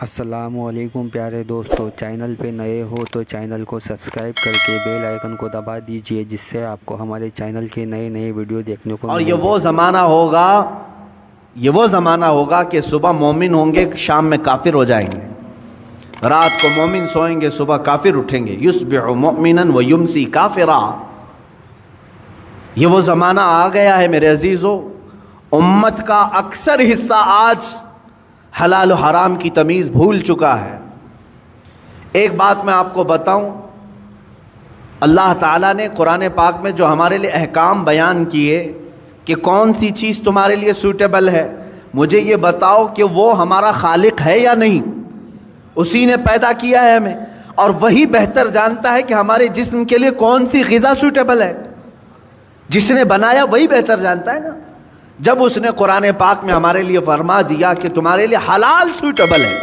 السلام علیکم پیارے دوستو، چینل پہ نئے ہو تو چینل کو سبسکرائب کر کے بیل آئیکن کو دبا دیجئے، جس سے آپ کو ہمارے چینل کے نئے ویڈیو دیکھنے کو اور ملیں گے۔ یہ وہ زمانہ ہوگا کہ صبح مومن ہوں گے، شام میں کافر ہو جائیں گے۔ رات کو مومن سوئیں گے، صبح کافر اٹھیں گے۔ یصبح مؤمنا ویمسی کافرا۔ یہ وہ زمانہ آ گیا ہے میرے عزیزو۔ امت کا اکثر حصہ آج حلال و حرام کی تمیز بھول چکا ہے۔ ایک بات میں آپ کو بتاؤں، اللہ تعالیٰ نے قرآن پاک میں جو ہمارے لیے احکام بیان کیے کہ کون سی چیز تمہارے لیے سوٹیبل ہے، مجھے یہ بتاؤ کہ وہ ہمارا خالق ہے یا نہیں؟ اسی نے پیدا کیا ہے ہمیں، اور وہی بہتر جانتا ہے کہ ہمارے جسم کے لیے کون سی غذا سوٹیبل ہے۔ جس نے بنایا وہی بہتر جانتا ہے نا۔ جب اس نے قرآن پاک میں ہمارے لیے فرما دیا کہ تمہارے لیے حلال سوٹیبل ہے،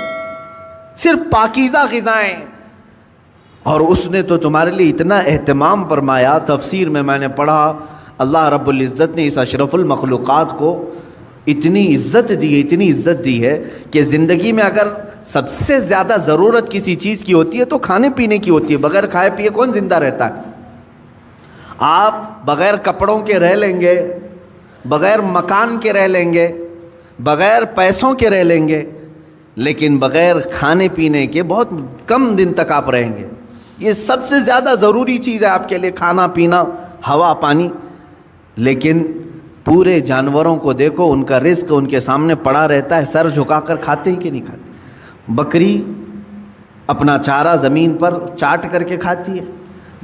صرف پاکیزہ غذائیں، اور اس نے تو تمہارے لیے اتنا اہتمام فرمایا۔ تفسیر میں نے پڑھا، اللہ رب العزت نے اس اشرف المخلوقات کو اتنی عزت دی ہے کہ زندگی میں اگر سب سے زیادہ ضرورت کسی چیز کی ہوتی ہے تو کھانے پینے کی ہوتی ہے۔ بغیر کھائے پیے کون زندہ رہتا ہے؟ آپ بغیر کپڑوں کے رہ لیں گے، بغیر مکان کے رہ لیں گے، بغیر پیسوں کے رہ لیں گے، لیکن بغیر کھانے پینے کے بہت کم دن تک آپ رہیں گے۔ یہ سب سے زیادہ ضروری چیز ہے آپ کے لیے، کھانا پینا، ہوا پانی۔ لیکن پورے جانوروں کو دیکھو، ان کا رزق ان کے سامنے پڑا رہتا ہے، سر جھکا کر کھاتے ہی کہ نہیں کھاتے؟ بکری اپنا چارہ زمین پر چاٹ کر کے کھاتی ہے،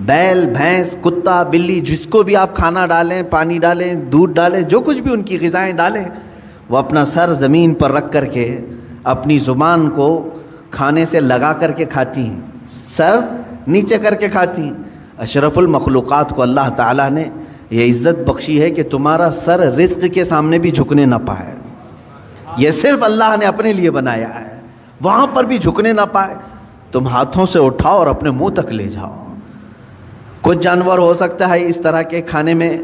بیل، بھینس، کتا، بلی، جس کو بھی آپ کھانا ڈالیں، پانی ڈالیں، دودھ ڈالیں، جو کچھ بھی ان کی غذائیں ڈالیں، وہ اپنا سر زمین پر رکھ کر کے اپنی زبان کو کھانے سے لگا کر کے کھاتی ہیں، سر نیچے کر کے کھاتی ہیں۔ اشرف المخلوقات کو اللہ تعالیٰ نے یہ عزت بخشی ہے کہ تمہارا سر رزق کے سامنے بھی جھکنے نہ پائے۔ یہ صرف اللہ نے اپنے لیے بنایا ہے، وہاں پر بھی جھکنے نہ پائے۔ تم ہاتھوں سے اٹھاؤ اور اپنے منہ تک لے جاؤ۔ کچھ جانور ہو سکتا ہے اس طرح کے کھانے میں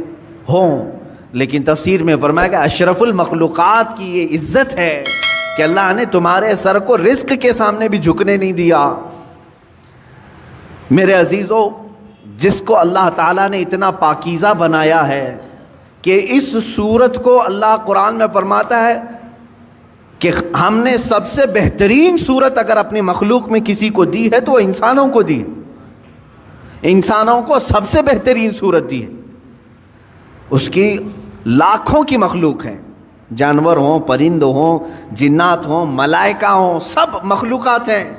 ہوں، لیکن تفسیر میں فرمایا کہ اشرف المخلوقات کی یہ عزت ہے کہ اللہ نے تمہارے سر کو رزق کے سامنے بھی جھکنے نہیں دیا۔ میرے عزیزو، جس کو اللہ تعالیٰ نے اتنا پاکیزہ بنایا ہے کہ اس صورت کو اللہ قرآن میں فرماتا ہے کہ ہم نے سب سے بہترین صورت اگر اپنی مخلوق میں کسی کو دی ہے تو وہ انسانوں کو دی ہے۔ انسانوں کو سب سے بہترین صورت دی ہے۔ اس کی لاکھوں کی مخلوق ہیں، جانور ہوں، پرند ہوں، جنات ہوں، ملائکہ ہوں، سب مخلوقات ہیں۔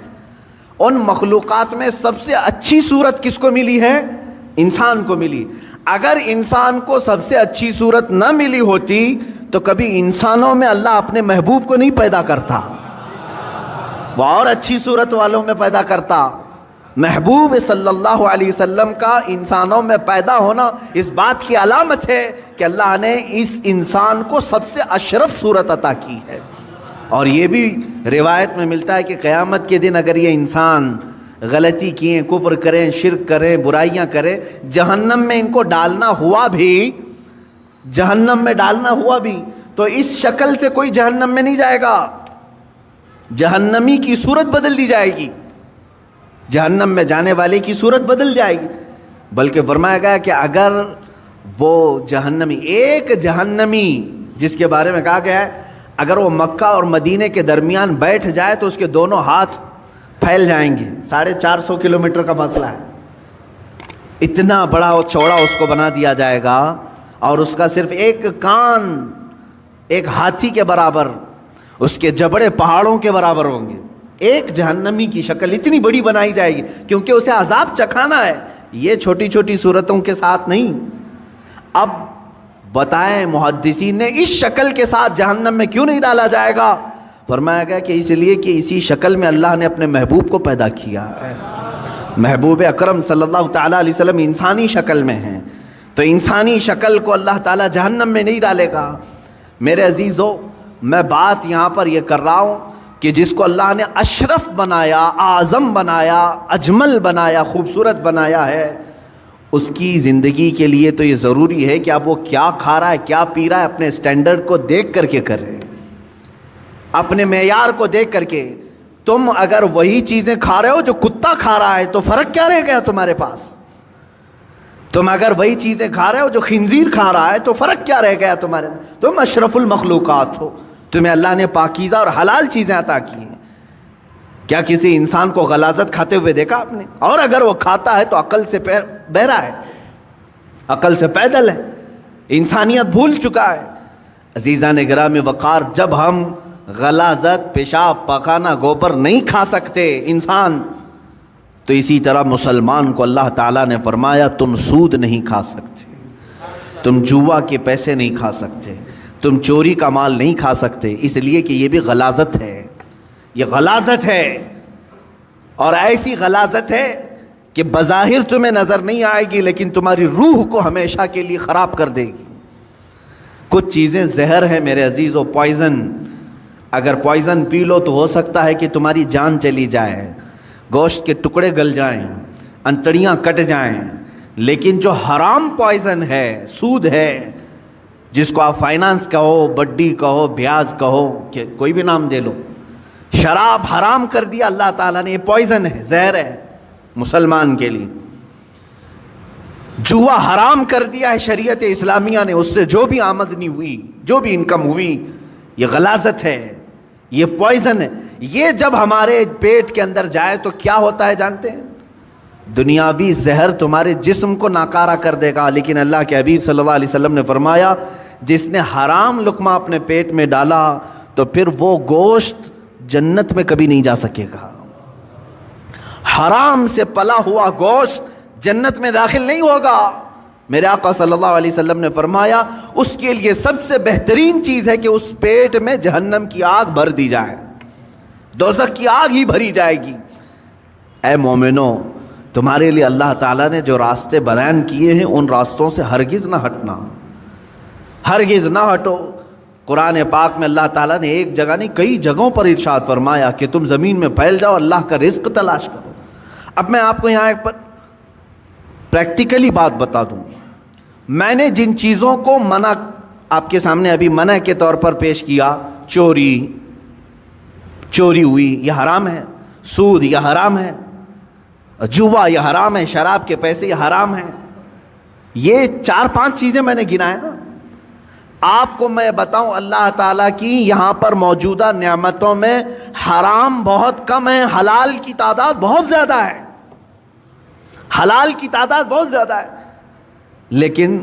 ان مخلوقات میں سب سے اچھی صورت کس کو ملی ہے؟ انسان کو ملی۔ اگر انسان کو سب سے اچھی صورت نہ ملی ہوتی تو کبھی انسانوں میں اللہ اپنے محبوب کو نہیں پیدا کرتا، وہ اور اچھی صورت والوں میں پیدا کرتا۔ محبوب صلی اللہ علیہ وسلم کا انسانوں میں پیدا ہونا اس بات کی علامت ہے کہ اللہ نے اس انسان کو سب سے اشرف صورت عطا کی ہے۔ اور یہ بھی روایت میں ملتا ہے کہ قیامت کے دن اگر یہ انسان غلطی کیے، کفر کریں، شرک کریں، برائیاں کریں، جہنم میں ان کو ڈالنا ہوا بھی تو اس شکل سے کوئی جہنم میں نہیں جائے گا، جہنمی کی صورت بدل دی جائے گی، جہنم میں جانے والے کی صورت بدل جائے گی۔ بلکہ فرمایا گیا کہ اگر وہ ایک جہنمی جس کے بارے میں کہا گیا ہے اگر وہ مکہ اور مدینے کے درمیان بیٹھ جائے تو اس کے دونوں ہاتھ پھیل جائیں گے۔ 450 کلومیٹر کا فاصلہ ہے، اتنا بڑا اور چوڑا اس کو بنا دیا جائے گا، اور اس کا صرف ایک کان ایک ہاتھی کے برابر، اس کے جبڑے پہاڑوں کے برابر ہوں گے۔ ایک جہنمی کی شکل اتنی بڑی بنائی جائے گی کیونکہ اسے عذاب چکھانا ہے، یہ چھوٹی چھوٹی صورتوں کے ساتھ نہیں۔ اب بتائیں محدثین نے اس شکل کے ساتھ جہنم میں کیوں نہیں ڈالا جائے گا؟ فرمایا گیا کہ اس لیے کہ اسی شکل میں اللہ نے اپنے محبوب کو پیدا کیا ہے۔ محبوب اکرم صلی اللہ تعالیٰ علیہ وسلم انسانی شکل میں ہیں، تو انسانی شکل کو اللہ تعالیٰ جہنم میں نہیں ڈالے گا۔ میرے عزیزو، میں بات یہاں پر یہ کر رہا ہوں کہ جس کو اللہ نے اشرف بنایا، اعظم بنایا، اجمل بنایا، خوبصورت بنایا ہے، اس کی زندگی کے لیے تو یہ ضروری ہے کہ اب وہ کیا کھا رہا ہے، کیا پی رہا ہے، اپنے سٹینڈرڈ کو دیکھ کر کے کرے، اپنے معیار کو دیکھ کر کے۔ تم اگر وہی چیزیں کھا رہے ہو جو کتا کھا رہا ہے تو فرق کیا رہ گیا تمہارے پاس؟ تم اگر وہی چیزیں کھا رہے ہو جو خنزیر کھا رہا ہے تو فرق کیا رہ گیا تمہارے؟ تم اشرف المخلوقات ہو، تمہیں اللہ نے پاکیزہ اور حلال چیزیں عطا کی ہیں۔ کیا کسی انسان کو غلاظت کھاتے ہوئے دیکھا آپ نے؟ اور اگر وہ کھاتا ہے تو عقل سے بہرا ہے، عقل سے پیدل ہے، انسانیت بھول چکا ہے۔ عزیزان گرامی وقار، جب ہم غلاظت، پیشاب، پاخانہ، گوبر نہیں کھا سکتے انسان، تو اسی طرح مسلمان کو اللہ تعالیٰ نے فرمایا تم سود نہیں کھا سکتے، تم جوا کے پیسے نہیں کھا سکتے، تم چوری کا مال نہیں کھا سکتے، اس لیے کہ یہ بھی غلاظت ہے، یہ غلاظت ہے، اور ایسی غلاظت ہے کہ بظاہر تمہیں نظر نہیں آئے گی لیکن تمہاری روح کو ہمیشہ کے لیے خراب کر دے گی۔ کچھ چیزیں زہر ہیں میرے عزیزو، پوائزن۔ اگر پوائزن پی لو تو ہو سکتا ہے کہ تمہاری جان چلی جائے، گوشت کے ٹکڑے گل جائیں، انتڑیاں کٹ جائیں، لیکن جو حرام پوائزن ہے، سود ہے، جس کو آپ فائنانس کہو، بڈی کہو، بیاج کہو، کہ کوئی بھی نام دے لو، شراب حرام کر دیا اللہ تعالیٰ نے، یہ پوائزن ہے، زہر ہے مسلمان کے لیے۔ جوا حرام کر دیا ہے شریعت اسلامیہ نے، اس سے جو بھی آمدنی ہوئی، جو بھی انکم ہوئی، یہ غلاظت ہے، یہ پوائزن ہے۔ یہ جب ہمارے پیٹ کے اندر جائے تو کیا ہوتا ہے جانتے ہیں؟ دنیاوی زہر تمہارے جسم کو ناکارہ کر دے گا، لیکن اللہ کے حبیب صلی اللہ علیہ وسلم نے فرمایا جس نے حرام لقمہ اپنے پیٹ میں ڈالا تو پھر وہ گوشت جنت میں کبھی نہیں جا سکے گا۔ حرام سے پلا ہوا گوشت جنت میں داخل نہیں ہوگا۔ میرے آقا صلی اللہ علیہ وسلم نے فرمایا اس کے لیے سب سے بہترین چیز ہے کہ اس پیٹ میں جہنم کی آگ بھر دی جائے، دوزخ کی آگ ہی بھری جائے گی۔ اے مومنو، تمہارے لیے اللہ تعالیٰ نے جو راستے بیان کیے ہیں ان راستوں سے ہرگز نہ ہٹنا، ہرگز نہ ہٹو۔ قرآن پاک میں اللہ تعالیٰ نے ایک جگہ نہیں کئی جگہوں پر ارشاد فرمایا کہ تم زمین میں پھیل جاؤ، اللہ کا رزق تلاش کرو۔ اب میں آپ کو یہاں ایک پریکٹیکلی بات بتا دوں، میں نے جن چیزوں کو منع آپ کے سامنے ابھی منع کے طور پر پیش کیا، چوری ہوئی یہ حرام ہے، سود یہ حرام ہے، جوا یہ حرام ہے، شراب کے پیسے یہ حرام ہیں، یہ 4-5 چیزیں میں نے گنائے نا۔ آپ کو میں بتاؤں اللہ تعالیٰ کی یہاں پر موجودہ نعمتوں میں حرام بہت کم ہے، حلال کی تعداد بہت زیادہ ہے، حلال کی تعداد بہت زیادہ ہے۔ لیکن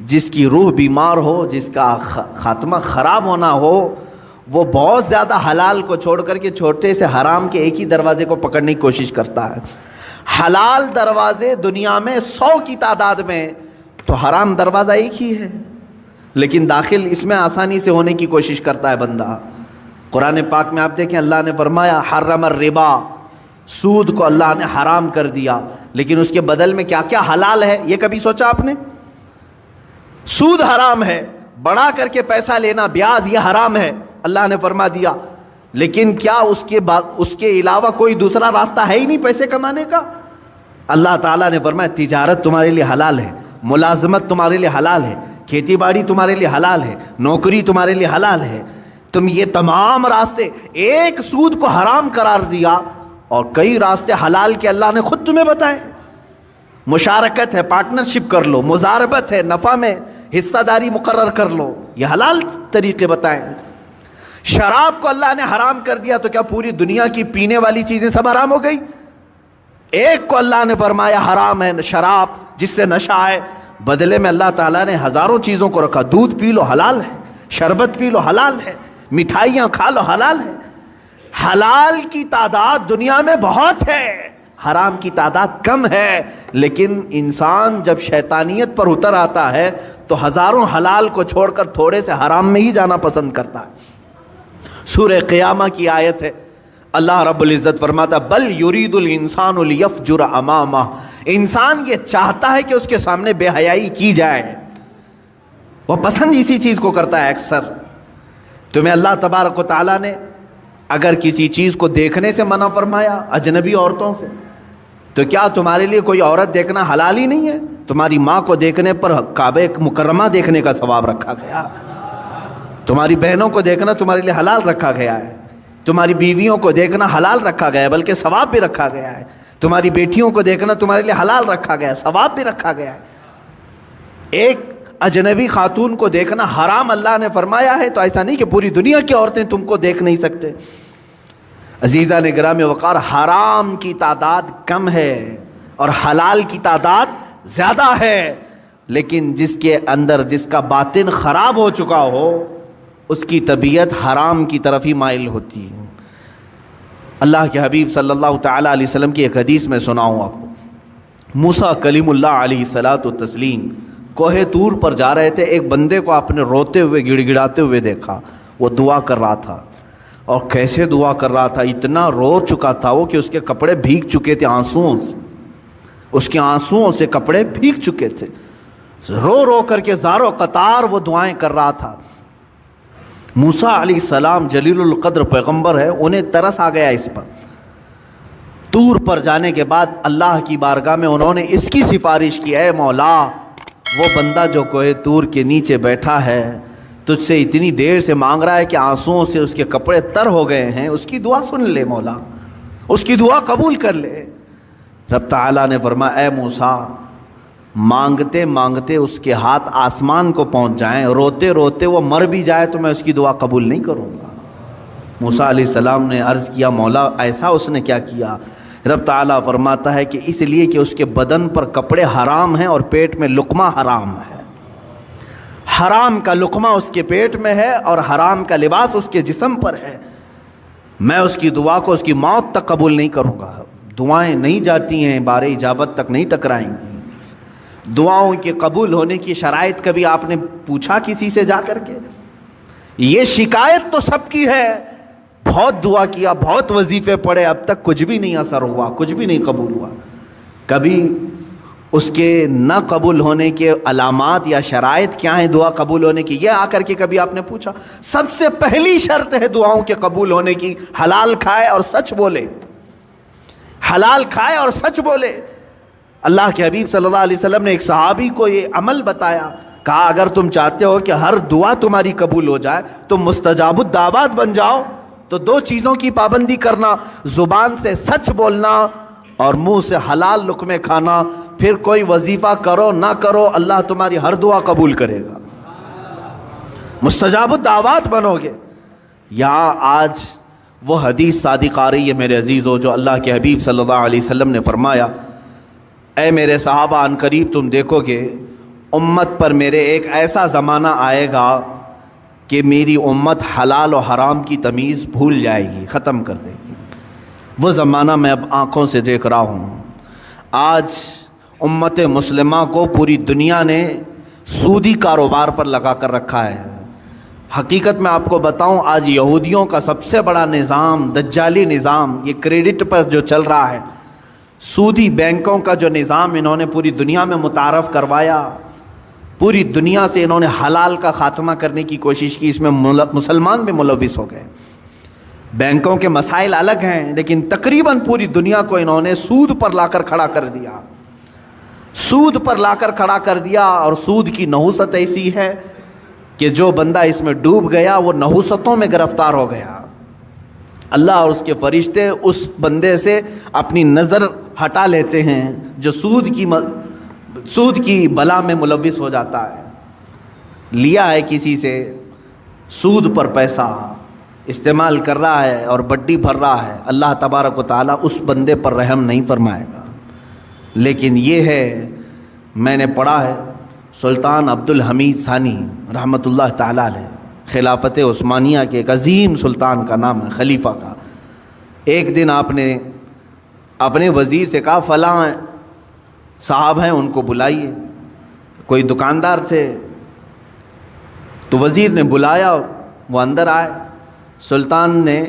جس کی روح بیمار ہو، جس کا خاتمہ خراب ہونا ہو، وہ بہت زیادہ حلال کو چھوڑ کر کے چھوٹے سے حرام کے ایک ہی دروازے کو پکڑنے کی کوشش کرتا ہے۔ حلال دروازے دنیا میں 100 کی تعداد میں، تو حرام دروازہ ایک ہی ہے، لیکن داخل اس میں آسانی سے ہونے کی کوشش کرتا ہے بندہ۔ قرآن پاک میں آپ دیکھیں اللہ نے فرمایا حرم الربا، سود کو اللہ نے حرام کر دیا، لیکن اس کے بدل میں کیا کیا حلال ہے یہ کبھی سوچا آپ نے؟ سود حرام ہے، بڑھا کر کے پیسہ لینا، بیاج یہ حرام ہے، اللہ نے فرما دیا، لیکن کیا اس کے علاوہ کوئی دوسرا راستہ ہے ہی نہیں پیسے کمانے کا؟ اللہ تعالیٰ نے فرمایا تجارت تمہارے لیے حلال ہے، ملازمت تمہارے لیے حلال ہے، کھیتی باڑی تمہارے لیے حلال ہے، نوکری تمہارے لیے حلال ہے۔ تم یہ تمام راستے، ایک سود کو حرام قرار دیا اور کئی راستے حلال کے اللہ نے خود تمہیں بتائے۔ مشارکت ہے، پارٹنرشپ کر لو، مضاربت ہے، نفع میں حصہ داری مقرر کر لو، یہ حلال طریقے بتائیں۔ شراب کو اللہ نے حرام کر دیا تو کیا پوری دنیا کی پینے والی چیزیں سب حرام ہو گئی؟ ایک کو اللہ نے فرمایا حرام ہے شراب، جس سے نشہ آئے، بدلے میں اللہ تعالیٰ نے ہزاروں چیزوں کو رکھا۔ دودھ پی لو حلال ہے، شربت پی لو حلال ہے، مٹھائیاں کھا لو حلال ہے۔ حلال کی تعداد دنیا میں بہت ہے، حرام کی تعداد کم ہے، لیکن انسان جب شیطانیت پر اتر آتا ہے تو ہزاروں حلال کو چھوڑ کر تھوڑے سے حرام میں ہی جانا پسند کرتا ہے۔ سورہ قیامہ کی آیت ہے، اللہ رب العزت فرماتا بل یرید الانسان لیفجر امامہ، انسان یہ چاہتا ہے کہ اس کے سامنے بے حیائی کی جائے، وہ پسند اسی چیز کو کرتا ہے اکثر۔ تمہیں اللہ تبارک و تعالیٰ نے اگر کسی چیز کو دیکھنے سے منع فرمایا اجنبی عورتوں سے، تو کیا تمہارے لیے کوئی عورت دیکھنا حلال ہی نہیں ہے؟ تمہاری ماں کو دیکھنے پر کعبہ مکرمہ دیکھنے کا ثواب رکھا گیا، تمہاری بہنوں کو دیکھنا تمہارے لیے حلال رکھا گیا ہے۔ تمہاری بیویوں کو دیکھنا حلال رکھا گیا ہے، بلکہ ثواب بھی رکھا گیا ہے. تمہاری بیٹیوں کو دیکھنا تمہارے لیے حلال رکھا گیا ہے، ثواب بھی رکھا گیا ہے. ایک اجنبی خاتون کو دیکھنا حرام اللہ نے فرمایا ہے، تو ایسا نہیں کہ پوری دنیا کی عورتیں تم کو دیکھ نہیں سکتے. عزیزان گرامی وقار، حرام کی تعداد کم ہے اور حلال کی تعداد زیادہ ہے، لیکن جس کے اندر جس کا باطن خراب ہو چکا ہو اس کی طبیعت حرام کی طرف ہی مائل ہوتی ہے. اللہ کے حبیب صلی اللہ تعالیٰ علیہ وسلم کی ایک حدیث میں سناؤں آپ کو. موسیٰ کلیم اللہ علیہ الصلاۃ والتسلیم کوہ طور پر جا رہے تھے. ایک بندے کو آپ نے روتے ہوئے گڑ گڑاتے ہوئے دیکھا. وہ دعا کر رہا تھا، اور کیسے دعا کر رہا تھا، اتنا رو چکا تھا وہ کہ اس کے کپڑے بھیگ چکے تھے آنسوؤں سے. اس کے آنسوؤں سے کپڑے بھیگ چکے تھے. رو رو کر کے زار و قطار وہ دعائیں کر رہا تھا. موسیٰ علیہ السلام جلیل القدر پیغمبر ہے، انہیں ترس آ گیا اس پر. طور پر جانے کے بعد اللہ کی بارگاہ میں انہوں نے اس کی سفارش کی، اے مولا، وہ بندہ جو کوہ طور کے نیچے بیٹھا ہے تجھ سے اتنی دیر سے مانگ رہا ہے کہ آنسوؤں سے اس کے کپڑے تر ہو گئے ہیں، اس کی دعا سن لے مولا، اس کی دعا قبول کر لے. رب تعالیٰ نے فرمایا، اے موسیٰ، مانگتے مانگتے اس کے ہاتھ آسمان کو پہنچ جائیں، روتے روتے وہ مر بھی جائے تو میں اس کی دعا قبول نہیں کروں گا. موسیٰ علیہ السلام نے عرض کیا، مولا ایسا اس نے کیا کیا؟ رب تعالیٰ فرماتا ہے کہ اس لیے کہ اس کے بدن پر کپڑے حرام ہیں اور پیٹ میں لقمہ حرام ہے. حرام کا لقمہ اس کے پیٹ میں ہے اور حرام کا لباس اس کے جسم پر ہے. میں اس کی دعا کو اس کی موت تک قبول نہیں کروں گا. دعائیں نہیں جاتی ہیں، بار اجابت تک نہیں ٹکرائیں گی. دعاؤں کے قبول ہونے کی شرائط کبھی آپ نے پوچھا کسی سے جا کر کے؟ یہ شکایت تو سب کی ہے، بہت دعا کیا، بہت وظیفے پڑھے، اب تک کچھ بھی نہیں اثر ہوا، کچھ بھی نہیں قبول ہوا. کبھی اس کے نہ قبول ہونے کے علامات یا شرائط کیا ہیں دعا قبول ہونے کی، یہ آ کر کے کبھی آپ نے پوچھا؟ سب سے پہلی شرط ہے دعاؤں کے قبول ہونے کی، حلال کھائے اور سچ بولے. حلال کھائے اور سچ بولے. اللہ کے حبیب صلی اللہ علیہ وسلم نے ایک صحابی کو یہ عمل بتایا، کہا اگر تم چاہتے ہو کہ ہر دعا تمہاری قبول ہو جائے تو مستجاب الدعوات بن جاؤ تو دو چیزوں کی پابندی کرنا، زبان سے سچ بولنا اور منہ سے حلال لقمے کھانا. پھر کوئی وظیفہ کرو نہ کرو اللہ تمہاری ہر دعا قبول کرے گا، مستجاب الدعوات بنو گے. یہاں آج وہ حدیث صادق آ رہی ہے میرے عزیزو، جو اللہ کے حبیب صلی اللہ علیہ وسلم نے فرمایا، اے میرے صحابہ، ان قریب تم دیکھو گے امت پر میرے ایک ایسا زمانہ آئے گا کہ میری امت حلال و حرام کی تمیز بھول جائے گی، ختم کر دے گی. وہ زمانہ میں اب آنکھوں سے دیکھ رہا ہوں. آج امت مسلمہ کو پوری دنیا نے سودی کاروبار پر لگا کر رکھا ہے. حقیقت میں آپ کو بتاؤں، آج یہودیوں کا سب سے بڑا نظام، دجالی نظام، یہ کریڈٹ پر جو چل رہا ہے، سودی بینکوں کا جو نظام انہوں نے پوری دنیا میں متعارف کروایا، پوری دنیا سے انہوں نے حلال کا خاتمہ کرنے کی کوشش کی. اس میں مسلمان بھی ملوث ہو گئے. بینکوں کے مسائل الگ ہیں، لیکن تقریباً پوری دنیا کو انہوں نے سود پر لا کر کھڑا کر دیا. سود پر لا کر کھڑا کر دیا، اور سود کی نحوست ایسی ہے کہ جو بندہ اس میں ڈوب گیا وہ نحوستوں میں گرفتار ہو گیا. اللہ اور اس کے فرشتے اس بندے سے اپنی نظر ہٹا لیتے ہیں جو سود کی بلا میں ملوث ہو جاتا ہے. لیا ہے کسی سے، سود پر پیسہ استعمال کر رہا ہے اور بڈی بھر رہا ہے، اللہ تبارک و تعالیٰ اس بندے پر رحم نہیں فرمائے گا. لیکن یہ ہے، میں نے پڑھا ہے، سلطان عبد الحمید ثانی رحمۃ اللہ تعالیٰ علیہ، خلافت عثمانیہ کے ایک عظیم سلطان کا نام ہے، خلیفہ کا. ایک دن آپ نے اپنے وزیر سے کہا فلاں صاحب ہیں ان کو بلائیے. کوئی دکاندار تھے تو وزیر نے بلایا، وہ اندر آئے. سلطان نے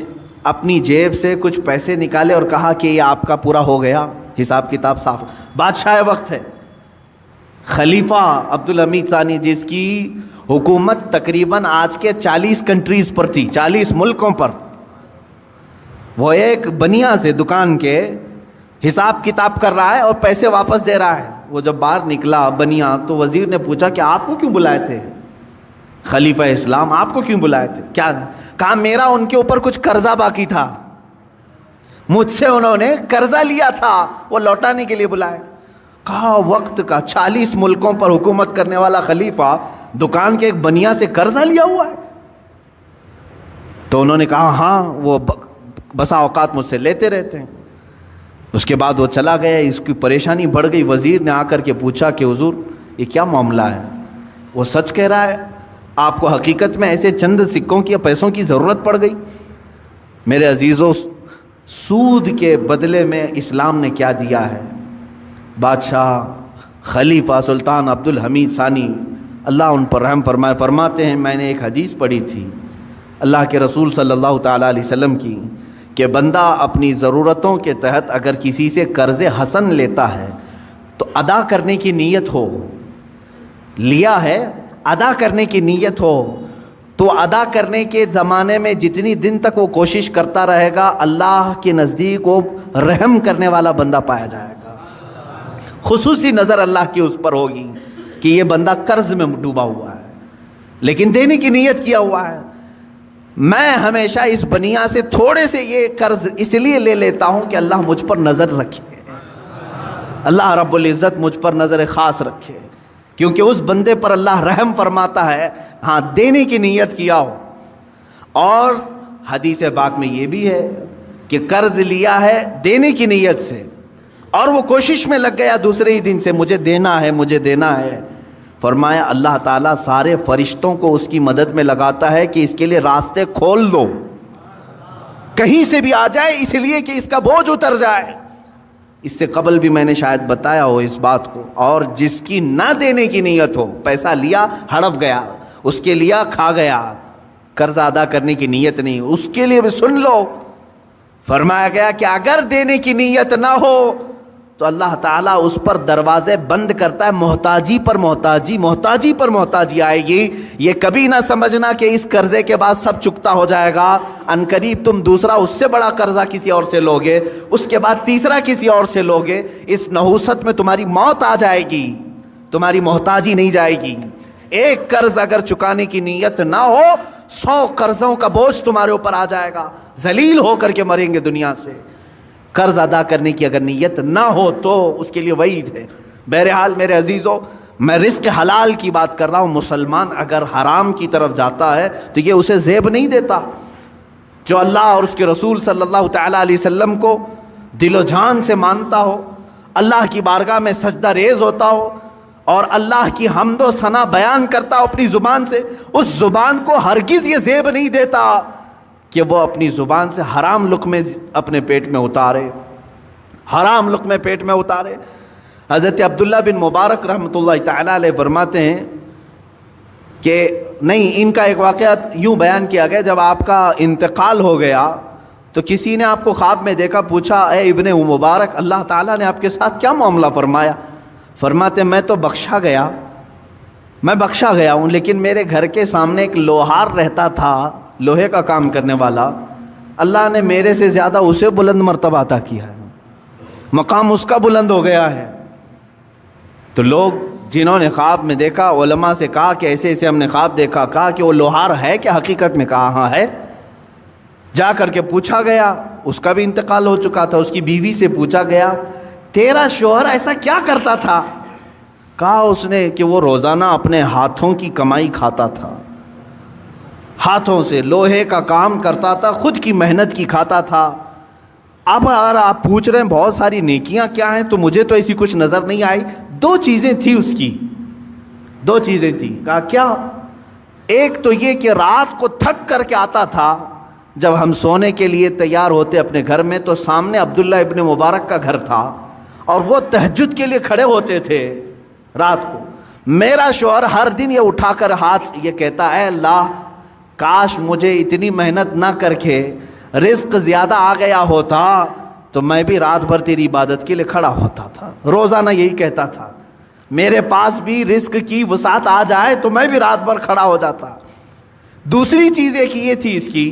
اپنی جیب سے کچھ پیسے نکالے اور کہا کہ یہ آپ کا پورا ہو گیا، حساب کتاب صاف. بادشاہ وقت ہے، خلیفہ عبد الحمید ثانی، جس کی حکومت تقریباً آج کے 40 کنٹریز پر تھی، 40 ملکوں پر. وہ ایک بنیا سے دکان کے حساب کتاب کر رہا ہے اور پیسے واپس دے رہا ہے. وہ جب باہر نکلا بنیا تو وزیر نے پوچھا کہ آپ کو کیوں بلائے تھے؟ خلیفہ اسلام آپ کو کیوں بلائے تھے؟ کیا کہا؟ میرا ان کے اوپر کچھ قرضہ باقی تھا، مجھ سے انہوں نے قرضہ لیا تھا، وہ لوٹانے کے لیے بلائے۔ کہا وقت کا 40 ملکوں پر حکومت کرنے والا خلیفہ دکان کے ایک بنیا سے قرضہ لیا ہوا ہے؟ تو انہوں نے کہا ہاں، وہ بسا اوقات مجھ سے لیتے رہتے ہیں۔ اس کے بعد وہ چلا گیا، اس کی پریشانی بڑھ گئی۔ وزیر نے آ کر کے پوچھا کہ حضور یہ کیا معاملہ ہے؟ وہ سچ کہہ رہا ہے، آپ کو حقیقت میں ایسے چند سکوں کی یا پیسوں کی ضرورت پڑ گئی؟ میرے عزیزوں، سود کے بدلے میں اسلام نے کیا دیا ہے؟ بادشاہ خلیفہ سلطان عبد الحمید ثانی اللہ ان پر رحم فرمائے فرماتے ہیں، میں نے ایک حدیث پڑھی تھی اللہ کے رسول صلی اللہ تعالیٰ علیہ وسلم کی، کہ بندہ اپنی ضرورتوں کے تحت اگر کسی سے قرض حسن لیتا ہے تو ادا کرنے کی نیت ہو، لیا ہے ادا کرنے کی نیت ہو، تو ادا کرنے کے زمانے میں جتنی دن تک وہ کوشش کرتا رہے گا اللہ کے نزدیک وہ رحم کرنے والا بندہ پایا جائے گا۔ خصوصی نظر اللہ کی اس پر ہوگی کہ یہ بندہ قرض میں ڈوبا ہوا ہے لیکن دینے کی نیت کیا ہوا ہے۔ میں ہمیشہ اس بنیا سے تھوڑے سے یہ قرض اس لیے لے لیتا ہوں کہ اللہ مجھ پر نظر رکھے، اللہ رب العزت مجھ پر نظر خاص رکھے، کیونکہ اس بندے پر اللہ رحم فرماتا ہے ہاں دینے کی نیت کیا ہو۔ اور حدیث پاک میں یہ بھی ہے کہ قرض لیا ہے دینے کی نیت سے اور وہ کوشش میں لگ گیا دوسرے ہی دن سے مجھے دینا ہے مجھے دینا ہے، فرمایا اللہ تعالیٰ سارے فرشتوں کو اس کی مدد میں لگاتا ہے کہ اس کے لیے راستے کھول دو، کہیں سے بھی آ جائے اس لیے کہ اس کا بوجھ اتر جائے۔ اس سے قبل بھی میں نے شاید بتایا ہو اس بات کو۔ اور جس کی نہ دینے کی نیت ہو، پیسہ لیا ہڑپ گیا، اس کے لیا کھا گیا، قرض ادا کرنے کی نیت نہیں، اس کے لیے بھی سن لو، فرمایا گیا کہ اگر دینے کی نیت نہ ہو تو اللہ تعالیٰ اس پر دروازے بند کرتا ہے، محتاجی پر محتاجی، محتاجی پر محتاجی آئے گی۔ یہ کبھی نہ سمجھنا کہ اس قرضے کے بعد سب چکتا ہو جائے گا، عنقریب تم دوسرا اس سے بڑا قرضہ کسی اور سے لوگے، اس کے بعد تیسرا کسی اور سے لوگے، اس نحوست میں تمہاری موت آ جائے گی، تمہاری محتاجی نہیں جائے گی۔ ایک قرض اگر چکانے کی نیت نہ ہو 100 قرضوں کا بوجھ تمہارے اوپر آ جائے گا، ذلیل ہو کر کے مریں گے دنیا سے۔ قرض ادا کرنے کی اگر نیت نہ ہو تو اس کے لیے وعید ہے۔ بہرحال میرے عزیزوں، میں رزق حلال کی بات کر رہا ہوں۔ مسلمان اگر حرام کی طرف جاتا ہے تو یہ اسے زیب نہیں دیتا۔ جو اللہ اور اس کے رسول صلی اللہ تعالیٰ علیہ وسلم کو دل و جان سے مانتا ہو، اللہ کی بارگاہ میں سجدہ ریز ہوتا ہو اور اللہ کی حمد و ثنا بیان کرتا ہو اپنی زبان سے، اس زبان کو ہرگز یہ زیب نہیں دیتا کہ وہ اپنی زبان سے حرام لقمے اپنے پیٹ میں اتارے، حرام لقمے پیٹ میں اتارے۔ حضرت عبداللہ بن مبارک رحمۃ اللہ تعالیٰ علیہ فرماتے ہیں کہ نہیں، ان کا ایک واقعہ یوں بیان کیا گیا، جب آپ کا انتقال ہو گیا تو کسی نے آپ کو خواب میں دیکھا، پوچھا اے ابن مبارک اللہ تعالیٰ نے آپ کے ساتھ کیا معاملہ فرمایا؟ فرماتے میں تو بخشا گیا ہوں، لیکن میرے گھر کے سامنے ایک لوہار رہتا تھا، لوہے کا کام کرنے والا، اللہ نے میرے سے زیادہ اسے بلند مرتبہ عطا کیا ہے، مقام اس کا بلند ہو گیا ہے۔ تو لوگ جنہوں نے خواب میں دیکھا علماء سے کہا کہ ایسے ایسے ہم نے خواب دیکھا، کہا کہ وہ لوہار ہے کہ حقیقت میں؟ کہا ہاں ہے۔ جا کر کے پوچھا گیا، اس کا بھی انتقال ہو چکا تھا، اس کی بیوی سے پوچھا گیا تیرا شوہر ایسا کیا کرتا تھا؟ کہا اس نے کہ وہ روزانہ اپنے ہاتھوں کی کمائی کھاتا تھا، ہاتھوں سے لوہے کا کام کرتا تھا، خود کی محنت کی کھاتا تھا۔ اب اگر آپ پوچھ رہے ہیں بہت ساری نیکیاں کیا ہیں، تو مجھے تو ایسی کچھ نظر نہیں آئی۔ 2 چیزیں تھیں اس کی، 2 چیزیں تھیں۔ کہا کیا؟ ایک تو یہ کہ رات کو تھک کر کے آتا تھا، جب ہم سونے کے لیے تیار ہوتے اپنے گھر میں تو سامنے عبداللہ ابن مبارک کا گھر تھا اور وہ تہجد کے لیے کھڑے ہوتے تھے رات کو۔ میرا شوہر ہر دن یہ اٹھا کر ہاتھ یہ کہتا اے اللہ کاش مجھے اتنی محنت نہ کر کے رزق زیادہ آ گیا ہوتا تو میں بھی رات بھر تیری عبادت کے لیے کھڑا ہوتا تھا۔ روزانہ یہی کہتا تھا، میرے پاس بھی رزق کی وسعت آ جائے تو میں بھی رات بھر کھڑا ہو جاتا۔ دوسری چیز ایک یہ تھی اس کی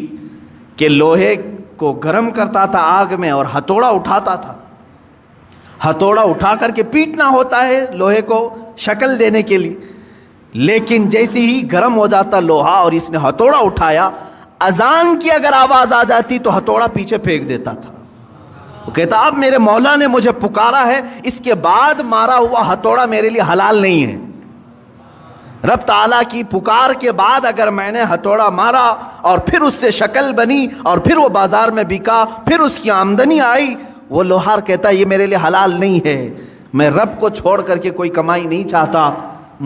کہ لوہے کو گرم کرتا تھا آگ میں اور ہتھوڑا اٹھاتا تھا، ہتھوڑا اٹھا کر کے پیٹنا ہوتا ہے لوہے کو شکل دینے کے لیے۔ لیکن جیسے ہی گرم ہو جاتا لوہا اور اس نے ہتھوڑا اٹھایا، اذان کی اگر آواز آ جاتی تو ہتھوڑا پیچھے پھینک دیتا تھا۔ وہ کہتا اب میرے مولا نے مجھے پکارا ہے، اس کے بعد مارا ہوا ہتھوڑا میرے لیے حلال نہیں ہے۔ رب تعالیٰ کی پکار کے بعد اگر میں نے ہتھوڑا مارا اور پھر اس سے شکل بنی اور پھر وہ بازار میں بکا، پھر اس کی آمدنی آئی، وہ لوہار کہتا یہ میرے لیے حلال نہیں ہے۔ میں رب کو چھوڑ کر کے کوئی کمائی نہیں چاہتا۔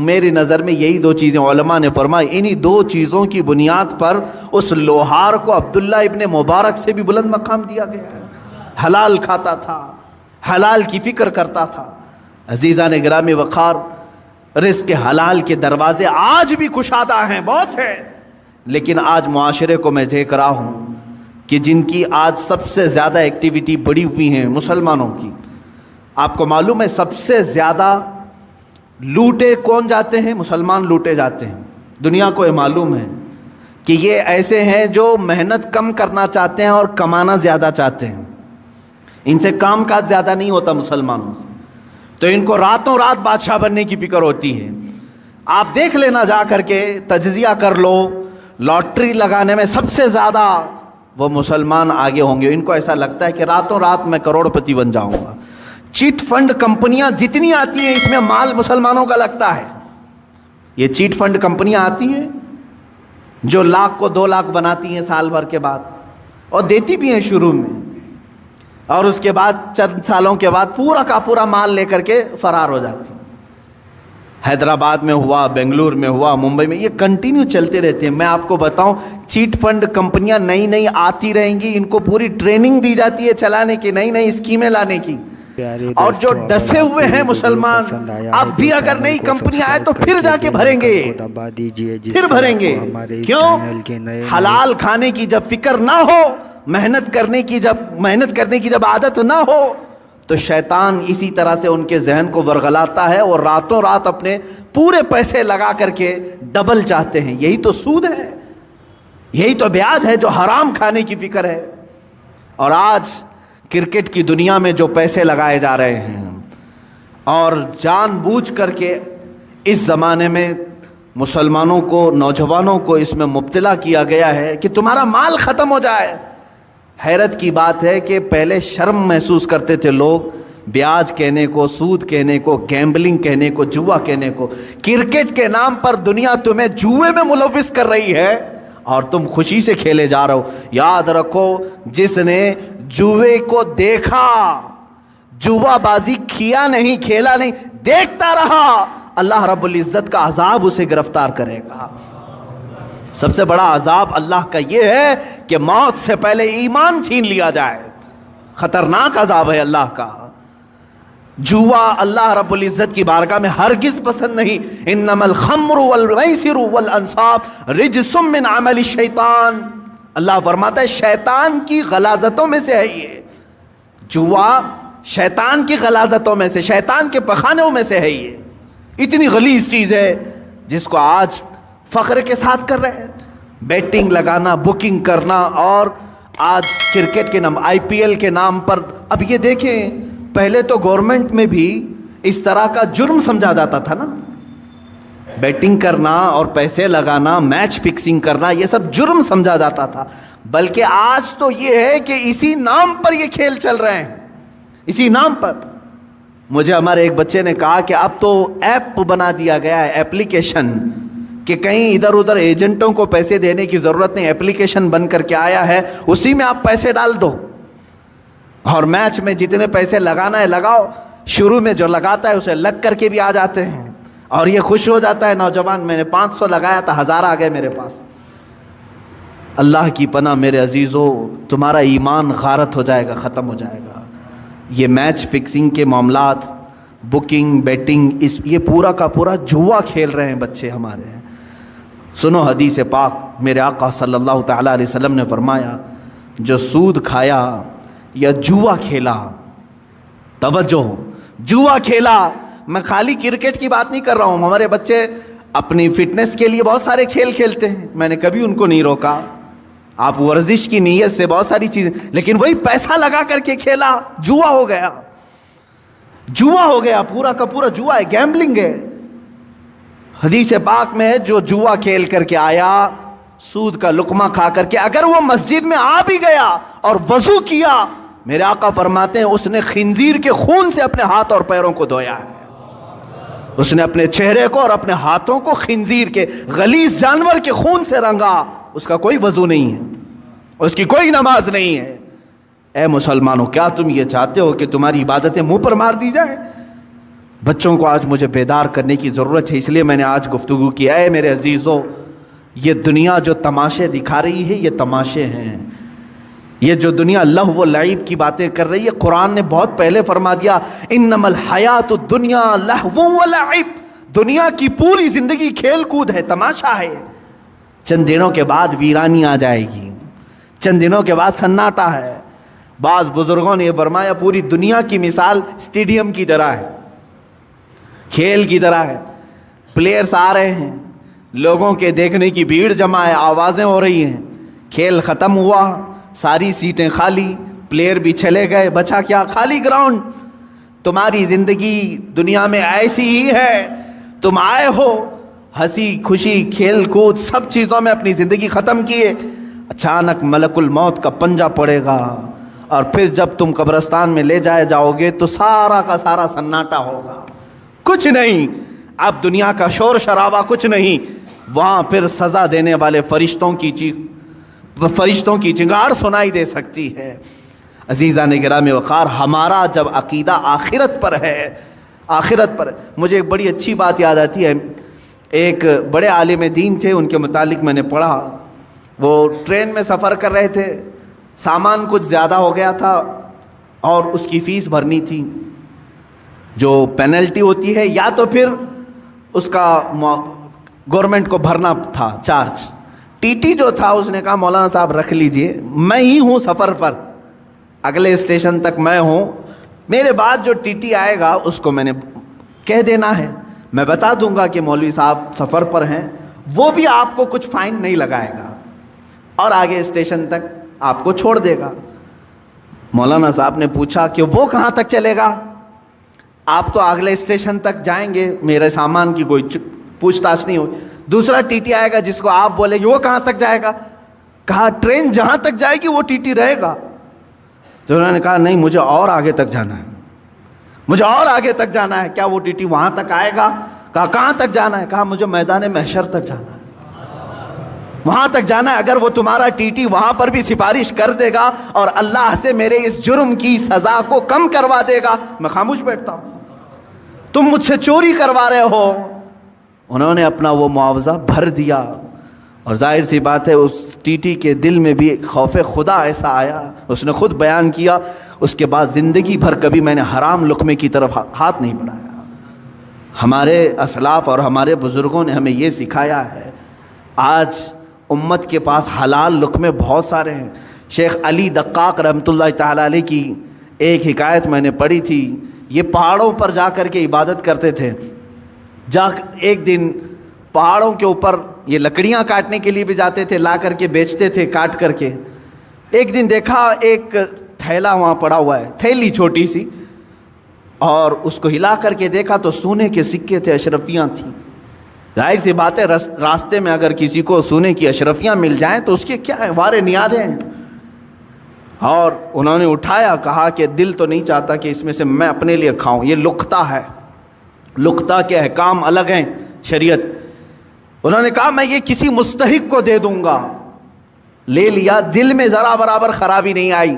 میری نظر میں یہی دو چیزیں، علماء نے فرمایا انہی دو چیزوں کی بنیاد پر اس لوہار کو عبداللہ ابن مبارک سے بھی بلند مقام دیا گیا ہے۔ حلال کھاتا تھا، حلال کی فکر کرتا تھا۔ عزیزان گرامی وقار، رزق حلال کے دروازے آج بھی کشادہ ہیں، بہت ہیں، لیکن آج معاشرے کو میں دیکھ رہا ہوں کہ جن کی آج سب سے زیادہ ایکٹیویٹی بڑی ہوئی ہیں مسلمانوں کی۔ آپ کو معلوم ہے سب سے زیادہ لوٹے کون جاتے ہیں؟ مسلمان لوٹے جاتے ہیں۔ دنیا کو یہ معلوم ہے کہ یہ ایسے ہیں جو محنت کم کرنا چاہتے ہیں اور کمانا زیادہ چاہتے ہیں۔ ان سے کام کاج زیادہ نہیں ہوتا مسلمانوں سے، تو ان کو راتوں رات بادشاہ بننے کی فکر ہوتی ہے۔ آپ دیکھ لینا جا کر کے، تجزیہ کر لو، لاٹری لگانے میں سب سے زیادہ وہ مسلمان آگے ہوں گے۔ ان کو ایسا لگتا ہے کہ راتوں رات میں کروڑ پتی بن جاؤں گا۔ چیٹ فنڈ کمپنیاں جتنی آتی ہیں اس میں مال مسلمانوں کا لگتا ہے۔ یہ چیٹ فنڈ کمپنیاں آتی ہیں جو 1,00,000 کو 2,00,000 بناتی ہیں سال بھر کے بعد، اور دیتی بھی ہیں شروع میں، اور اس کے بعد چند سالوں کے بعد پورا کا پورا مال لے کر کے فرار ہو جاتی ہیں۔ حیدرآباد میں ہوا، بنگلور میں ہوا، ممبئی میں، یہ کنٹینیو چلتے رہتے ہیں۔ میں آپ کو بتاؤں چیٹ فنڈ کمپنیاں نئی نئی آتی رہیں گی، ان کو پوری ٹریننگ دی جاتی ہے چلانے کی، نئی نئی اسکیمیں لانے کی، اور جو ڈسے ہوئے ہیں مسلمان اب بھی اگر نئی کمپنی آئے تو پھر جا کے بھریں گے، پھر بھریں گے۔ کیوں؟ حلال کھانے کی جب فکر نہ ہو، محنت کرنے کی جب عادت نہ ہو، تو شیطان اسی طرح سے ان کے ذہن کو ورغلاتا ہے اور راتوں رات اپنے پورے پیسے لگا کر کے ڈبل چاہتے ہیں۔ یہی تو سود ہے، یہی تو بیاج ہے جو حرام کھانے کی فکر ہے۔ اور آج کرکٹ کی دنیا میں جو پیسے لگائے جا رہے ہیں، اور جان بوجھ کر کے اس زمانے میں مسلمانوں کو، نوجوانوں کو اس میں مبتلا کیا گیا ہے کہ تمہارا مال ختم ہو جائے۔ حیرت کی بات ہے کہ پہلے شرم محسوس کرتے تھے لوگ بیاج کہنے کو، سود کہنے کو، گیمبلنگ کہنے کو، جوا کہنے کو۔ کرکٹ کے نام پر دنیا تمہیں جوئے میں ملوث کر رہی ہے اور تم خوشی سے کھیلے جا رہے ہو۔ یاد رکھو، جس نے جوئے کو دیکھا، جوا بازی کیا نہیں، کھیلا نہیں، دیکھتا رہا، اللہ رب العزت کا عذاب اسے گرفتار کرے گا۔ سب سے بڑا عذاب اللہ کا یہ ہے کہ موت سے پہلے ایمان چھین لیا جائے۔ خطرناک عذاب ہے اللہ کا۔ جوا اللہ رب العزت کی بارگاہ میں ہرگز پسند نہیں۔ انما الخمر والمیسر والانصاب رجس من عمل الشیطان، اللہ فرماتا ہے شیطان کی غلاظتوں میں سے ہے یہ جوا، شیطان کی غلاظتوں میں سے، شیطان کے پخانوں میں سے ہے یہ۔ اتنی غلیظ چیز ہے جس کو آج فخر کے ساتھ کر رہے ہیں، بیٹنگ لگانا، بکنگ کرنا، اور آج کرکٹ کے نام، آئی پی ایل کے نام پر۔ اب یہ دیکھیں، پہلے تو گورنمنٹ میں بھی اس طرح کا جرم سمجھا جاتا تھا نا، بیٹنگ کرنا اور پیسے لگانا، میچ فکسنگ کرنا، یہ سب جرم سمجھا جاتا تھا، بلکہ آج تو یہ ہے کہ اسی نام پر یہ کھیل چل رہے ہیں، اسی نام پر۔ مجھے ہمارے ایک بچے نے کہا کہ اب تو ایپ بنا دیا گیا ہے، ایپلیکیشن، کہ کہیں ادھر ادھر ایجنٹوں کو پیسے دینے کی ضرورت نہیں، ایپلیکیشن بن کر کے آیا ہے، اسی میں آپ پیسے ڈال دو اور میچ میں جتنے پیسے لگانا ہے لگاؤ۔ شروع میں جو لگاتا ہے اسے لگ کر کے بھی آ جاتے ہیں اور یہ خوش ہو جاتا ہے نوجوان، میں نے 500 لگایا تھا، 1000 آ گئے میرے پاس۔ اللہ کی پناہ میرے عزیزو، تمہارا ایمان غارت ہو جائے گا، ختم ہو جائے گا۔ یہ میچ فکسنگ کے معاملات، بکنگ، بیٹنگ، یہ پورا کا پورا جوا کھیل رہے ہیں بچے ہمارے۔ سنو حدیث پاک، میرے آقا صلی اللہ تعالیٰ علیہ وسلم نے فرمایا، جو سود کھایا یا جوا کھیلا، توجہ، جوا کھیلا، میں خالی کرکٹ کی بات نہیں کر رہا ہوں، ہمارے بچے اپنی فٹنس کے لیے بہت سارے کھیل کھیلتے ہیں، میں نے کبھی ان کو نہیں روکا، آپ ورزش کی نیت سے بہت ساری چیزیں، لیکن وہی پیسہ لگا کر کے کھیلا، جوا ہو گیا، جوا ہو گیا، پورا کا پورا جوا ہے، گیمبلنگ ہے۔ حدیث پاک میں ہے جو جوا کھیل کر کے آیا، سود کا لقمہ کھا کر کے، اگر وہ مسجد میں آ بھی گیا اور وضو کیا، میرے آقا فرماتے ہیں اس نے خنزیر کے خون سے اپنے ہاتھ اور پیروں کو دھویا ہے۔ اس نے اپنے چہرے کو اور اپنے ہاتھوں کو خنزیر کے غلیظ جانور کے خون سے رنگا، اس کا کوئی وضو نہیں ہے، اس کی کوئی نماز نہیں ہے۔ اے مسلمانوں، کیا تم یہ چاہتے ہو کہ تمہاری عبادتیں منہ پر مار دی جائیں؟ بچوں کو آج مجھے بیدار کرنے کی ضرورت ہے، اس لیے میں نے آج گفتگو کی۔ اے میرے عزیزو، یہ دنیا جو تماشے دکھا رہی ہے، یہ تماشے ہیں۔ یہ جو دنیا لہو و لعب کی باتیں کر رہی ہے، قرآن نے بہت پہلے فرما دیا، انما الحیات الدنیا لہو و لعب، دنیا کی پوری زندگی کھیل کود ہے، تماشا ہے۔ چند دنوں کے بعد ویرانی آ جائے گی، چند دنوں کے بعد سناٹا ہے۔ بعض بزرگوں نے یہ فرمایا پوری دنیا کی مثال اسٹیڈیم کی طرح ہے، کھیل کی طرح ہے۔ پلیئرز آ رہے ہیں، لوگوں کے دیکھنے کی بھیڑ جمع ہے، آوازیں ہو رہی ہیں، کھیل ختم ہوا، ساری سیٹیں خالی، پلیئر بھی چلے گئے، بچا کیا؟ خالی گراؤنڈ۔ تمہاری زندگی دنیا میں ایسی ہی ہے، تم آئے ہو ہنسی خوشی کھیل کود سب چیزوں میں اپنی زندگی ختم کیے، اچانک ملک الموت کا پنجہ پڑے گا، اور پھر جب تم قبرستان میں لے جائے جاؤ گے تو سارا کا سارا سناٹا ہوگا، کچھ نہیں، اب دنیا کا شور شرابہ کچھ نہیں۔ وہاں پھر سزا دینے والے فرشتوں کی چنگار سنائی دے سکتی ہے۔ عزیزان گرامی وقار، ہمارا جب عقیدہ آخرت پر ہے، آخرت پر، مجھے ایک بڑی اچھی بات یاد آتی ہے۔ ایک بڑے عالم دین تھے، ان کے متعلق میں نے پڑھا، وہ ٹرین میں سفر کر رہے تھے، سامان کچھ زیادہ ہو گیا تھا اور اس کی فیس بھرنی تھی، جو پینلٹی ہوتی ہے، یا تو پھر اس کا گورنمنٹ کو بھرنا تھا چارج۔ ٹی ٹی جو تھا اس نے کہا مولانا صاحب رکھ لیجئے، میں ہی ہوں سفر پر، اگلے اسٹیشن تک میں ہوں، میرے بعد جو ٹی ٹی آئے گا اس کو میں نے کہہ دینا ہے، میں بتا دوں گا کہ مولوی صاحب سفر پر ہیں، وہ بھی آپ کو کچھ فائن نہیں لگائے گا اور آگے اسٹیشن تک آپ کو چھوڑ دے گا۔ مولانا صاحب نے پوچھا کہ وہ کہاں تک چلے گا؟ آپ تو اگلے اسٹیشن تک جائیں گے، میرے سامان کی کوئی پوچھ تاچھ نہیں ہوگی، دوسرا ٹی ٹی آئے گا جس کو آپ بولیں گے وہ کہاں تک جائے گا؟ کہا ٹرین جہاں تک جائے گی وہ ٹی ٹی رہے گا۔ تو انہوں نے کہا نہیں، مجھے اور آگے تک جانا ہے، مجھے اور آگے تک جانا ہے۔ کیا وہ ٹی ٹی وہاں تک آئے گا؟ کہا کہاں تک جانا ہے؟ کہا مجھے میدان محشر تک جانا ہے، وہاں تک جانا ہے۔ اگر وہ تمہارا ٹی ٹی وہاں پر بھی سفارش کر دے گا اور اللہ سے میرے اس جرم کی سزا کو کم کروا دے گا، میں خاموش بیٹھتا ہوں، تم مجھ سے چوری کروا رہے ہو۔ انہوں نے اپنا وہ معاوضہ بھر دیا، اور ظاہر سی بات ہے اس ٹی ٹی کے دل میں بھی خوف خدا ایسا آیا، اس نے خود بیان کیا، اس کے بعد زندگی بھر کبھی میں نے حرام لقمے کی طرف ہاتھ نہیں بڑھایا۔ ہمارے اسلاف اور ہمارے بزرگوں نے ہمیں یہ سکھایا ہے۔ آج امت کے پاس حلال لقمے بہت سارے ہیں۔ شیخ علی دقاق رحمۃ اللہ تعالیٰ علیہ کی ایک حکایت میں نے پڑھی تھی، یہ پہاڑوں پر جا کر کے عبادت کرتے تھے، ایک دن پہاڑوں کے اوپر یہ لکڑیاں کاٹنے کے لیے بھی جاتے تھے، لا کر کے بیچتے تھے کاٹ کر کے۔ ایک دن دیکھا ایک تھیلا وہاں پڑا ہوا ہے، تھیلی چھوٹی سی، اور اس کو ہلا کر کے دیکھا تو سونے کے سکے تھے، اشرفیاں تھیں۔ ظاہر سی بات ہے راستے میں اگر کسی کو سونے کی اشرفیاں مل جائیں تو اس کے کیا ہے، وارے نیازیں ہیں۔ اور انہوں نے اٹھایا، کہا کہ دل تو نہیں چاہتا کہ اس میں سے میں اپنے لیے کھاؤں، یہ لقطہ ہے، لقطہ کے احکام الگ ہیں شریعت۔ انہوں نے کہا میں یہ کسی مستحق کو دے دوں گا، لے لیا، دل میں ذرا برابر خرابی نہیں آئی۔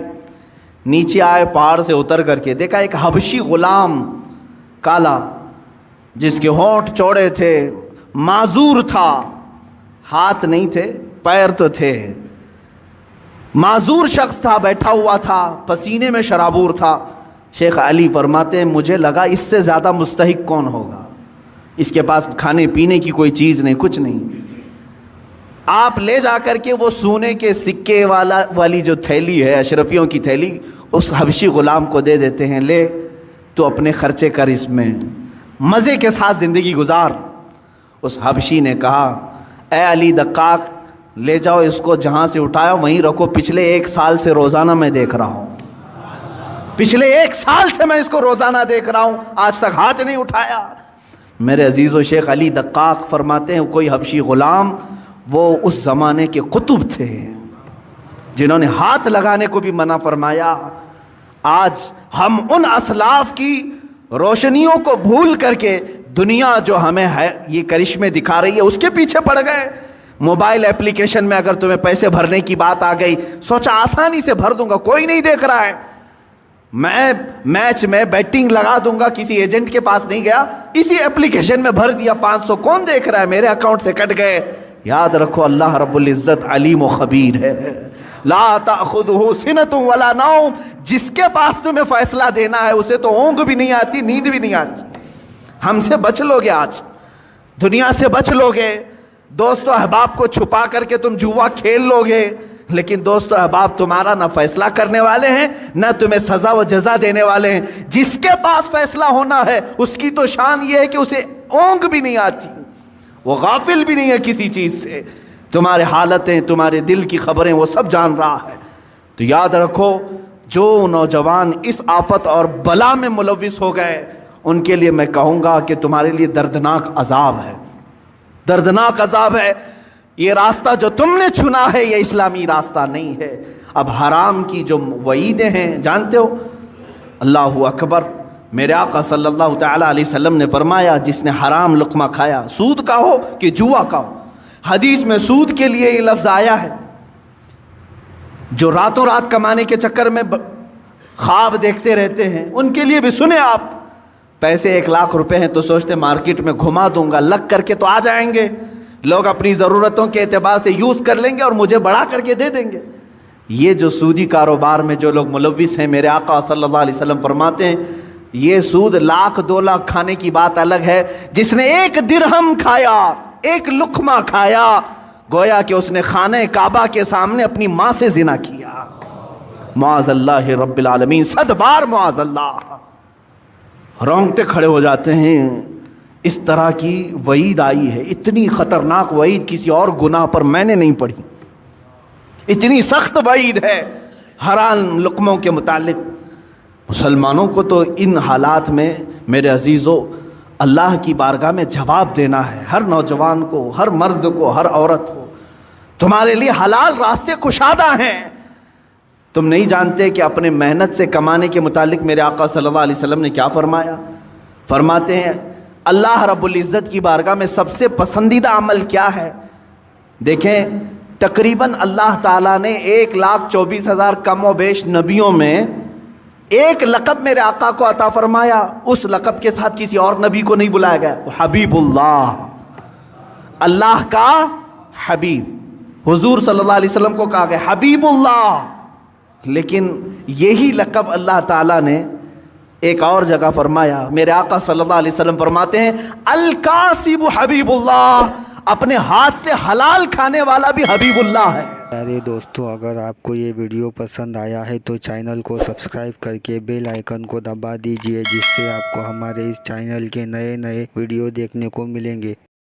نیچے آئے، پہاڑ سے اتر کر کے دیکھا ایک حبشی غلام کالا، جس کے ہونٹ چوڑے تھے، معذور تھا، ہاتھ نہیں تھے پیر تو تھے، معذور شخص تھا، بیٹھا ہوا تھا، پسینے میں شرابور تھا۔ شیخ علی فرماتے ہیں مجھے لگا اس سے زیادہ مستحق کون ہوگا، اس کے پاس کھانے پینے کی کوئی چیز نہیں، کچھ نہیں۔ آپ لے جا کر کے وہ سونے کے سکے والی جو تھیلی ہے، اشرفیوں کی تھیلی، اس حبشی غلام کو دے دیتے ہیں، لے تو اپنے خرچے کر، اس میں مزے کے ساتھ زندگی گزار۔ اس حبشی نے کہا اے علی دقاق، لے جاؤ اس کو، جہاں سے اٹھایا وہیں رکھو، پچھلے 1 سال سے روزانہ میں دیکھ رہا ہوں، پچھلے 1 سال سے میں اس کو روزانہ دیکھ رہا ہوں، آج تک ہاتھ نہیں اٹھایا۔ میرے عزیز و شیخ علی دقاق فرماتے ہیں کوئی حبشی غلام وہ اس زمانے کے قطب تھے جنہوں نے ہاتھ لگانے کو بھی منع فرمایا. آج ہم ان اسلاف کی روشنیوں کو بھول کر کے دنیا جو ہمیں ہے یہ کرشمے دکھا رہی ہے اس کے پیچھے پڑ گئے. موبائل اپلیکیشن میں اگر تمہیں پیسے بھرنے کی بات آ گئی, سوچا آسانی سے بھر دوں گا, کوئی نہیں دیکھ رہا ہے, میں میچ میں بیٹنگ لگا دوں گا, کسی ایجنٹ کے پاس نہیں گیا, اسی اپلیکیشن میں بھر دیا 500, کون دیکھ رہا ہے, میرے اکاؤنٹ سے کٹ گئے. یاد رکھو اللہ رب العزت علیم و خبیر ہے. لا تأخذہ سنۃ ولا نوم, جس کے پاس تمہیں فیصلہ دینا ہے اسے تو اونگ بھی نہیں آتی, نیند بھی نہیں آتی. ہم سے بچ لو گے, آج دنیا سے بچ لو گے. دوستو احباب کو چھپا کر کے تم جوا کھیل لو گے, لیکن دوستو احباب تمہارا نہ فیصلہ کرنے والے ہیں نہ تمہیں سزا و جزا دینے والے ہیں. جس کے پاس فیصلہ ہونا ہے اس کی تو شان یہ ہے کہ اسے اونگ بھی نہیں آتی, وہ غافل بھی نہیں ہے کسی چیز سے. تمہارے حالتیں, تمہارے دل کی خبریں وہ سب جان رہا ہے. تو یاد رکھو جو نوجوان اس آفت اور بلا میں ملوث ہو گئے ان کے لیے میں کہوں گا کہ تمہارے لیے دردناک عذاب ہے, دردناک عذاب ہے. یہ راستہ جو تم نے چنا ہے یہ اسلامی راستہ نہیں ہے. اب حرام کی جو وعیدیں ہیں جانتے ہو, اللہ اکبر. میرے آقا صلی اللہ تعالیٰ علیہ وسلم نے فرمایا جس نے حرام لقمہ کھایا, سود کا ہو کہ جوا کا ہو, حدیث میں سود کے لیے یہ لفظ آیا ہے. جو راتوں رات کمانے کے چکر میں خواب دیکھتے رہتے ہیں ان کے لیے بھی سنیں آپ. پیسے 1 لاکھ روپے ہیں تو سوچتے مارکیٹ میں گھما دوں گا, لگ کر کے تو آ جائیں گے, لوگ اپنی ضرورتوں کے اعتبار سے یوز کر لیں گے اور مجھے بڑھا کر کے دے دیں گے. یہ جو سودی کاروبار میں جو لوگ ملوث ہیں, میرے آقا صلی اللہ علیہ وسلم فرماتے ہیں یہ سود 1 لاکھ 2 لاکھ کھانے کی بات الگ ہے. جس نے 1 درہم کھایا, 1 لقمہ کھایا, گویا کہ اس نے خانہ کعبہ کے سامنے اپنی ماں سے زنا کیا. معاذ اللہ رب العالمین, 100 بار معاذ اللہ. رونگٹے کھڑے ہو جاتے ہیں. اس طرح کی وعید آئی ہے, اتنی خطرناک وعید کسی اور گناہ پر میں نے نہیں پڑھی. اتنی سخت وعید ہے حرام لقموں کے متعلق. مسلمانوں کو تو ان حالات میں میرے عزیزو اللہ کی بارگاہ میں جواب دینا ہے. ہر نوجوان کو, ہر مرد کو, ہر عورت کو, تمہارے لیے حلال راستے کشادہ ہیں. تم نہیں جانتے کہ اپنے محنت سے کمانے کے متعلق میرے آقا صلی اللہ علیہ وسلم نے کیا فرمایا. فرماتے ہیں اللہ رب العزت کی بارگاہ میں سب سے پسندیدہ عمل کیا ہے. دیکھیں تقریباً اللہ تعالیٰ نے 1,24,000 کم و بیش نبیوں میں ایک لقب میرے آقا کو عطا فرمایا. اس لقب کے ساتھ کسی اور نبی کو نہیں بلایا گیا. حبیب اللہ, اللہ کا حبیب. حضور صلی اللہ علیہ وسلم کو کہا گیا حبیب اللہ. لیکن یہی لقب اللہ تعالیٰ نے ایک اور جگہ فرمایا. میرے آقا صلی اللہ علیہ وسلم فرماتے ہیں الکاسب حبیب اللہ, اپنے ہاتھ سے حلال کھانے والا بھی حبیب اللہ ہے. پیارے دوستو اگر آپ کو یہ ویڈیو پسند آیا ہے تو چینل کو سبسکرائب کر کے بیل آئیکن کو دبا دیجئے, جس سے آپ کو ہمارے اس چینل کے نئے ویڈیو دیکھنے کو ملیں گے.